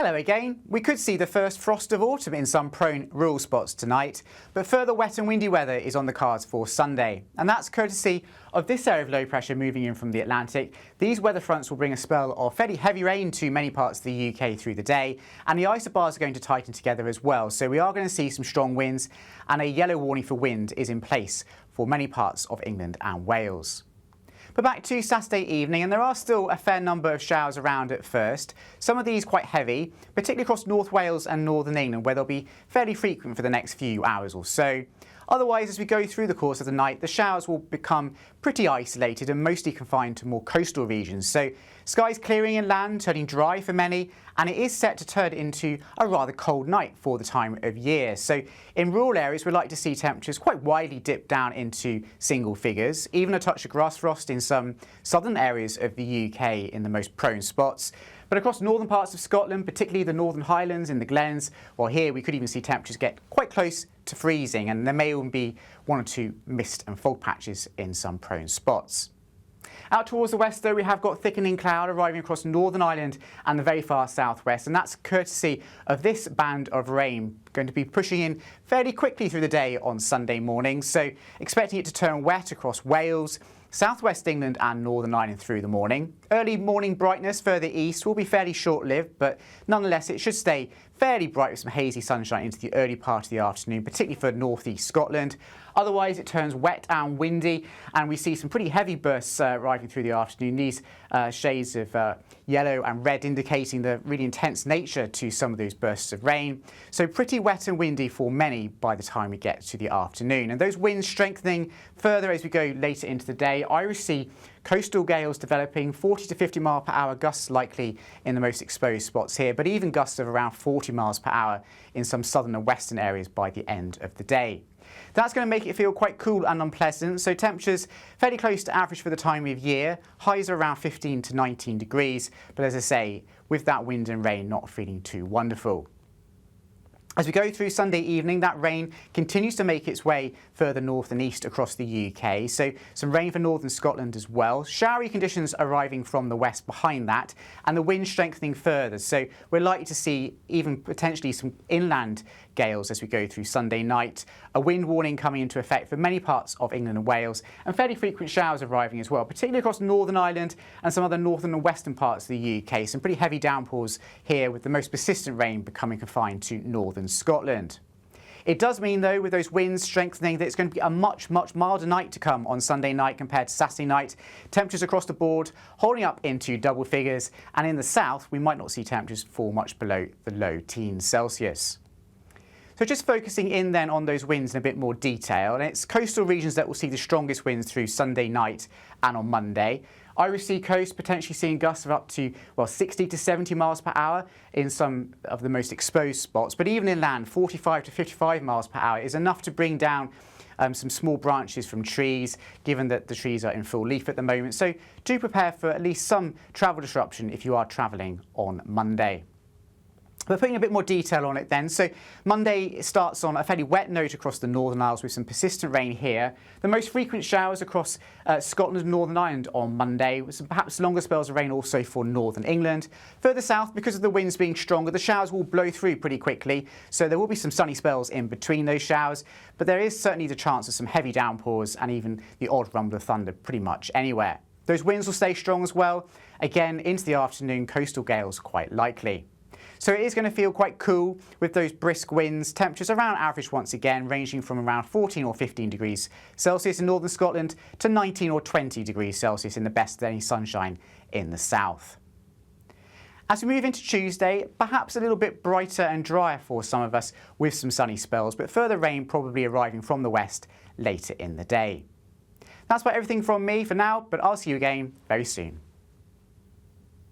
Hello again. We could see the first frost of autumn in some prone rural spots tonight, but further wet and windy weather is on the cards for Sunday. And that's courtesy of this area of low pressure moving in from the Atlantic. These weather fronts will bring a spell of fairly heavy rain to many parts of the UK through the day, and the isobars are going to tighten together as well. So we are going to see some strong winds, and a yellow warning for wind is in place for many parts of England and Wales. But back to Saturday evening, and there are still a fair number of showers around at first. Some of these quite heavy, particularly across North Wales and Northern England, where they'll be fairly frequent for the next few hours or so. Otherwise, as we go through the course of the night, the showers will become pretty isolated and mostly confined to more coastal regions. So skies clearing inland, turning dry for many, and it is set to turn into a rather cold night for the time of year. So in rural areas, we'd like to see temperatures quite widely dip down into single figures, even a touch of grass frost in some southern areas of the UK in the most prone spots. But across northern parts of Scotland, particularly the Northern Highlands and the Glens, well, here we could even see temperatures get quite close to freezing, and there may even be one or two mist and fog patches in some prone spots. Out towards the west, though, we have got thickening cloud arriving across Northern Ireland and the very far southwest, and that's courtesy of this band of rain going to be pushing in fairly quickly through the day on Sunday morning. So expecting it to turn wet across Wales, southwest England and Northern Ireland through the morning. Early morning brightness further east will be fairly short-lived, but nonetheless it should stay fairly bright with some hazy sunshine into the early part of the afternoon, particularly for northeast Scotland. Otherwise it turns wet and windy, and we see some pretty heavy bursts arriving through the afternoon. These shades of yellow and red indicating the really intense nature to some of those bursts of rain. So pretty wet and windy for many by the time we get to the afternoon. And those winds strengthening further as we go later into the day. Irish Sea coastal gales developing, 40 to 50 mile per hour gusts likely in the most exposed spots here, but even gusts of around 40 miles per hour in some southern and western areas by the end of the day. That's going to make it feel quite cool and unpleasant, so temperatures fairly close to average for the time of year. Highs are around 15 to 19 degrees, but as I say, with that wind and rain not feeling too wonderful. As we go through Sunday evening, that rain continues to make its way further north and east across the UK. So some rain for northern Scotland as well. Showery conditions arriving from the west behind that, and the wind strengthening further. So we're likely to see even potentially some inland gales as we go through Sunday night. A wind warning coming into effect for many parts of England and Wales, and fairly frequent showers arriving as well, particularly across Northern Ireland and some other northern and western parts of the UK. Some pretty heavy downpours here, with the most persistent rain becoming confined to northern Scotland. It does mean, though, with those winds strengthening, that it's going to be a much milder night to come on Sunday night compared to Saturday night. Temperatures across the board holding up into double figures, and in the south we might not see temperatures fall much below the low teens Celsius. So just focusing in then on those winds in a bit more detail, and it's coastal regions that will see the strongest winds through Sunday night and on Monday. Irish Sea coast potentially seeing gusts of up to 60 to 70 miles per hour in some of the most exposed spots, but even inland 45 to 55 miles per hour is enough to bring down some small branches from trees, given that the trees are in full leaf at the moment. So do prepare for at least some travel disruption if you are travelling on Monday. But putting a bit more detail on it then, so Monday starts on a fairly wet note across the Northern Isles with some persistent rain here. The most frequent showers across Scotland and Northern Ireland on Monday, with some perhaps longer spells of rain also for Northern England. Further south, because of the winds being stronger, the showers will blow through pretty quickly, so there will be some sunny spells in between those showers, but there is certainly the chance of some heavy downpours and even the odd rumble of thunder pretty much anywhere. Those winds will stay strong as well. Again, into the afternoon, coastal gales quite likely. So it is going to feel quite cool with those brisk winds, temperatures around average once again, ranging from around 14 or 15 degrees Celsius in northern Scotland to 19 or 20 degrees Celsius in the best of any sunshine in the south. As we move into Tuesday, perhaps a little bit brighter and drier for some of us with some sunny spells, but further rain probably arriving from the west later in the day. That's about everything from me for now, but I'll see you again very soon.